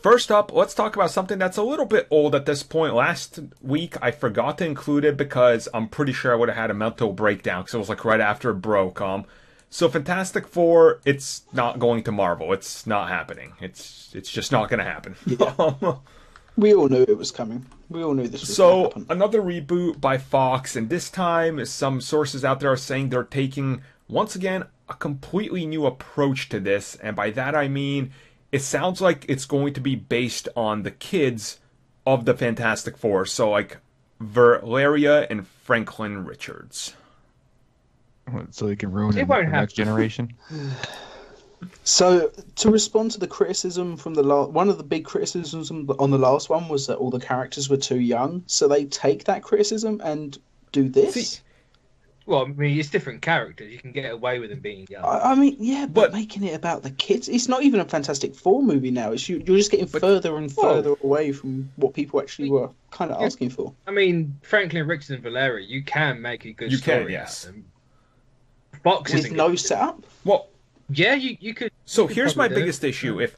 first up, let's talk about something that's a little bit old at this point. Last week, I forgot to include it because I'm pretty sure I would have had a mental breakdown because it was like right after it broke. So Fantastic Four, it's not going to Marvel. It's not happening. It's just not going to happen. Yeah. We all knew it was coming. We all knew this was going to happen. So, another reboot by Fox, and this time, some sources out there are saying they're taking, once again, a completely new approach to this, and by that I mean, it sounds like it's going to be based on the kids of the Fantastic Four, so like Valeria and Franklin Richards. So they can ruin it for the next generation? So, to respond to the criticism from one of the big criticisms on the last one was that all the characters were too young. So they take that criticism and do this. Well, I mean, it's different characters. You can get away with them being young. I mean, yeah, but making it about the kids, it's not even a Fantastic Four movie now. You're just getting further and further away from what people actually were kind of asking for. I mean, Franklin Richards and Valeria, you can make a good story out of them. Fox with no setup. Well. Yeah, you could. So here's my biggest issue. If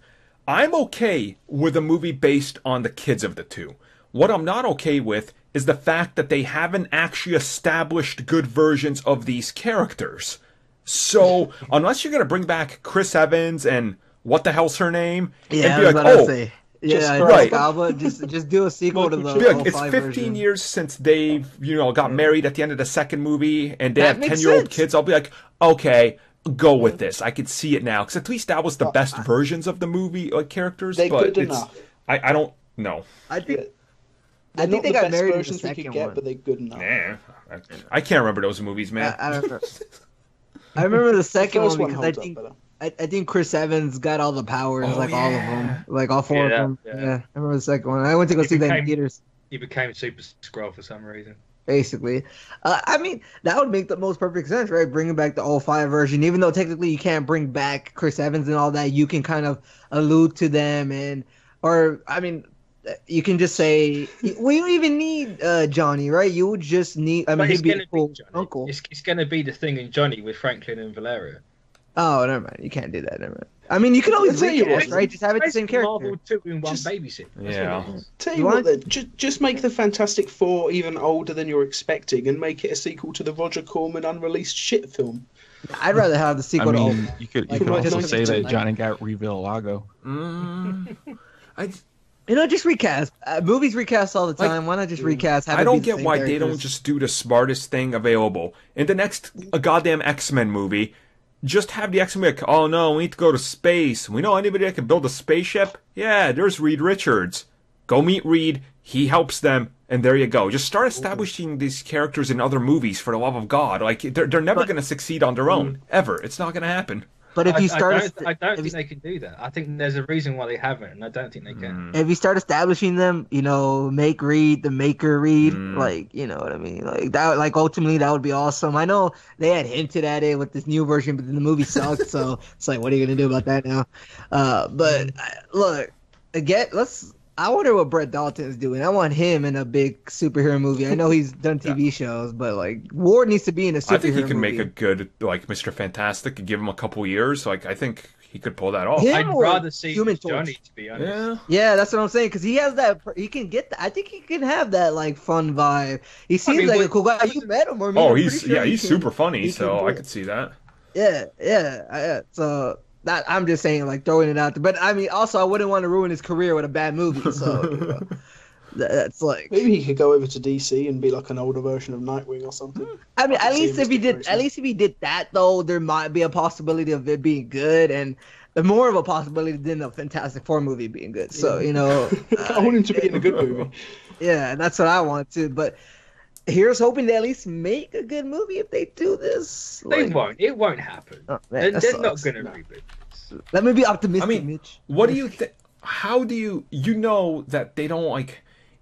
I'm okay with a movie based on the kids of the two, what I'm not okay with is the fact that they haven't actually established good versions of these characters. So unless you're gonna bring back Chris Evans and what the hell's her name, yeah, and be like, say. Yeah, right. Alba, just do a sequel to the like, it's 15 years since they've got married at the end of the second movie, and they have 10-year-old kids. I'll be like, okay, go with this. I could see it now because at least that was the best versions of the movie characters. They're but good enough. I don't know. I think they got best married in the versions we second could get, one. but they're good enough. Nah, I can't remember those movies, man. I don't know. I remember the second first one because I think Chris Evans got all the powers, all of them, like all four of them. Yeah, I remember the second one. I went to go see that in theaters. He became Super Skrull for some reason. Basically, I mean that would make the most perfect sense, right? Bringing back the 05 version, even though technically you can't bring back Chris Evans and all that, you can kind of allude to them, you can just say we don't even need Johnny, right? You would just need. I mean, he'd be a cool uncle. It's going to be the Thing and Johnny with Franklin and Valeria. Oh, never mind. You can't do that. Never mind. I mean, you can always recast, right? Just have it the same character. Marvel 2-in-1 babysit. Yeah. Tell you what, then, just make the Fantastic Four even older than you're expecting, and make it a sequel to the Roger Corman unreleased shit film. I'd rather have the sequel. You could also say that Johnny got Revil-Lago. Just recast. Movies recast all the time. Why not just recast? I don't get why they don't just do the smartest thing available. In the next goddamn X-Men movie, just have the X-Men like, oh no, we need to go to space. We know anybody that can build a spaceship? Yeah, there's Reed Richards. Go meet Reed. He helps them. And there you go. Just start establishing these characters in other movies, for the love of God. Like, they're never going to succeed on their own. Ever. It's not going to happen. But if you start, I don't think they can do that. I think there's a reason why they haven't, and I don't think they can. If you start establishing them, make Reed the Maker Reed, you know what I mean, like that. Like ultimately, that would be awesome. I know they had hinted at it with this new version, but then the movie sucked. So it's like, what are you gonna do about that now? Look, again, I wonder what Brett Dalton's doing. I want him in a big superhero movie. I know he's done TV shows, but Ward needs to be in a superhero movie. I think he can make a good Mr. Fantastic and give him a couple years. I think he could pull that off. I'd rather see Johnny, to be honest. Yeah, that's what I'm saying, because he has that. He can get that. I think he can have that fun vibe. He seems like a cool guy. You met him, or he's super funny. So I could see that. Yeah. So. I'm just saying, throwing it out there. But, I mean, also, I wouldn't want to ruin his career with a bad movie. So, that's maybe he could go over to DC and be like an older version of Nightwing or something. I mean, at least if he did that, though, there might be a possibility of it being good, and more of a possibility than the Fantastic Four movie being good. So, I want him to be in a good movie. Yeah, that's what I want to. But here's hoping they at least make a good movie if they do this. They won't. It won't happen. Oh, man, they're not going to reboot. Let me be optimistic, Mitch. What do you think? How do you know that they don't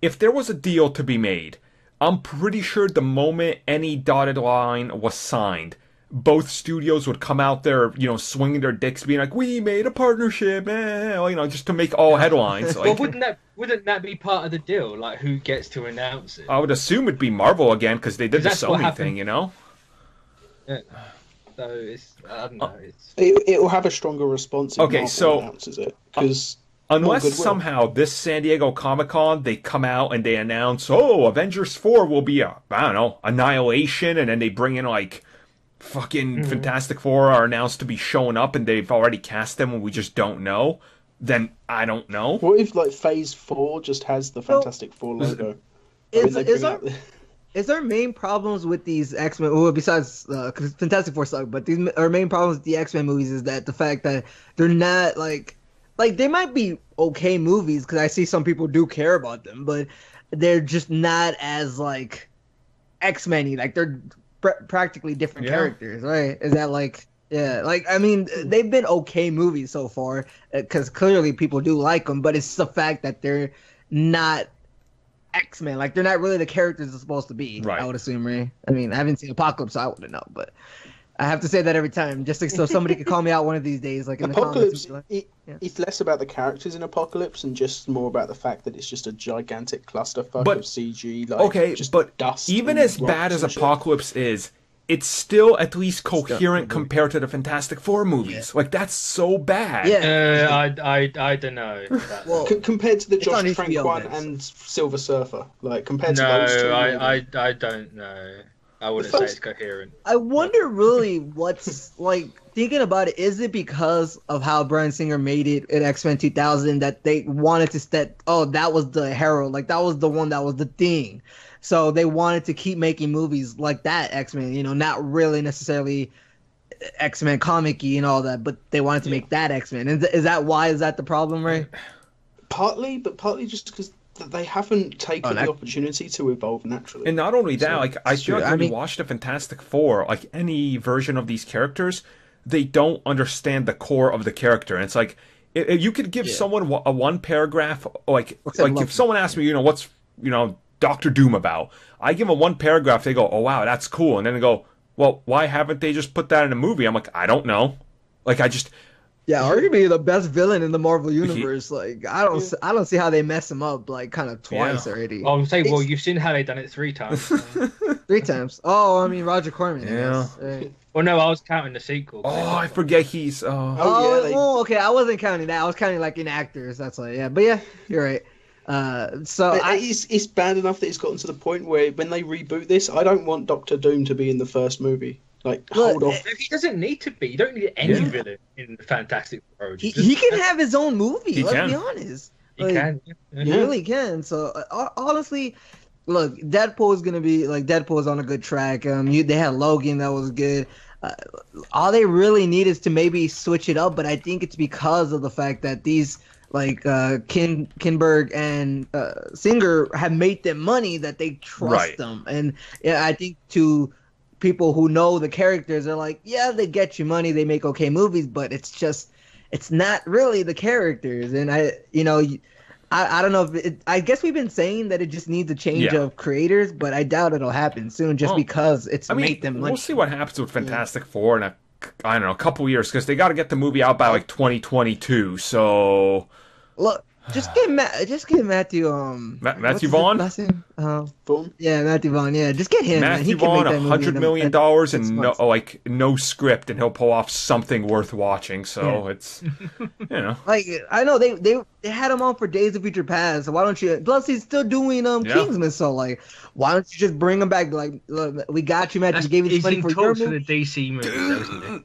if there was a deal to be made, I'm pretty sure the moment any dotted line was signed, both studios would come out there, swinging their dicks, being like, "We made a partnership," just to make all headlines. Well, wouldn't that be part of the deal? Like, who gets to announce it? I would assume it'd be Marvel again because they did the Sony thing, Yeah. So I don't know. It will have a stronger response if Marvel announces it, because Unless somehow this San Diego Comic-Con, they come out and they announce, oh, Avengers 4 will be, I don't know, Annihilation, and then they bring in, like, fucking Fantastic Four are announced to be showing up and they've already cast them and we just don't know, then I don't know. What if, like, Phase 4 just has the Fantastic Four logo? Is our main problems with these X-Men, well, besides because Fantastic Four suck, but our main problems with the X-Men movies is that the fact that they're not, like they might be okay movies, because I see some people do care about them, but they're just not as, like, X-Men-y. Like, they're practically different characters, right? Is that, like... Yeah, like, I mean, they've been okay movies so far, because clearly people do like them, but it's the fact that they're not X-Men. Like, they're not really the characters they're supposed to be, right. I would assume, right? I mean, I haven't seen Apocalypse, so I wouldn't know, but I have to say that every time, just so somebody could call me out one of these days, like in Apocalypse, the comments. It's less about the characters in Apocalypse and just more about the fact that it's just a gigantic clusterfuck of CG. Like, just dust. Even as bad as Apocalypse is, it's still at least coherent compared to the Fantastic Four movies. Yeah. Like, that's so bad. Yeah, I don't know. Well, compared to the Josh Trank one and Silver Surfer, like compared to those two. I don't know. I wouldn't say it's coherent. I wonder really what's, like, thinking about it, is it because of how Bryan Singer made it in X-Men 2000 that they wanted to that was the hero, like that was the one that was the thing. So they wanted to keep making movies like that, X-Men, you know, not really necessarily X-Men comic-y and all that, but they wanted to make that X-Men. Is that the problem, Ray? Partly, but partly just because they haven't taken the opportunity to evolve naturally. And not only that, like, I feel like when you watch the Fantastic Four, like any version of these characters, they don't understand the core of the character. And it's like, if you could give someone a one paragraph, like if someone asked me, what's, Dr. Doom about? I give them one paragraph, they go, oh wow, that's cool. And then they go, well, why haven't they just put that in a movie? I'm like, I don't know. Like, arguably the best villain in the Marvel universe. Like, I don't see how they mess him up, like, kind of twice already. I would say, well, you've seen how they've done it 3 times. 3 times. Oh, I mean, Roger Corman. Yeah. Well, no, I was counting the sequel. Oh, I forget he's. Okay, I wasn't counting that. I was counting, like, in actors. That's why. Yeah, but yeah, you're right. It's bad enough that it's gotten to the point where when they reboot this, I don't want Dr. Doom to be in the first movie. Like, hold off. He doesn't need to be. You don't need any villain in the Fantastic Four. He can have his own movie. Let's be honest. He can. He really can. So honestly, look, Deadpool is gonna be like Deadpool is on a good track. They had Logan that was good. All they really need is to maybe switch it up, but I think it's because of the fact that these, like, Kinberg and Singer have made them money that they trust them. And I think to people who know the characters are like, they get you money, they make okay movies, but it's not really the characters. And I don't know if I guess we've been saying that it just needs a change of creators, but I doubt it'll happen soon because made them money. We'll see what happens with Fantastic Four in a couple years, because they got to get the movie out by like 2022. So look, just get Matthew Matthew Vaughn. Yeah, Matthew Vaughn. Yeah, just get him. Matthew Vaughn, $100 million and no script, and he'll pull off something worth watching. So it's like, I know they had him on for Days of Future Past. So why don't you? Plus, he's still doing Kingsman. So, like, why don't you just bring him back? Like, look, we got you, Matthew. We gave you this money for your movie. For the DC movie, isn't it?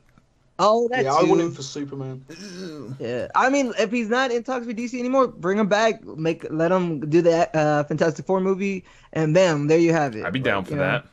Oh, that's I want him for Superman. Yeah, I mean, if he's not in talks with DC anymore, bring him back. Let him do the Fantastic Four movie, and bam, there you have it. I'd be down for that.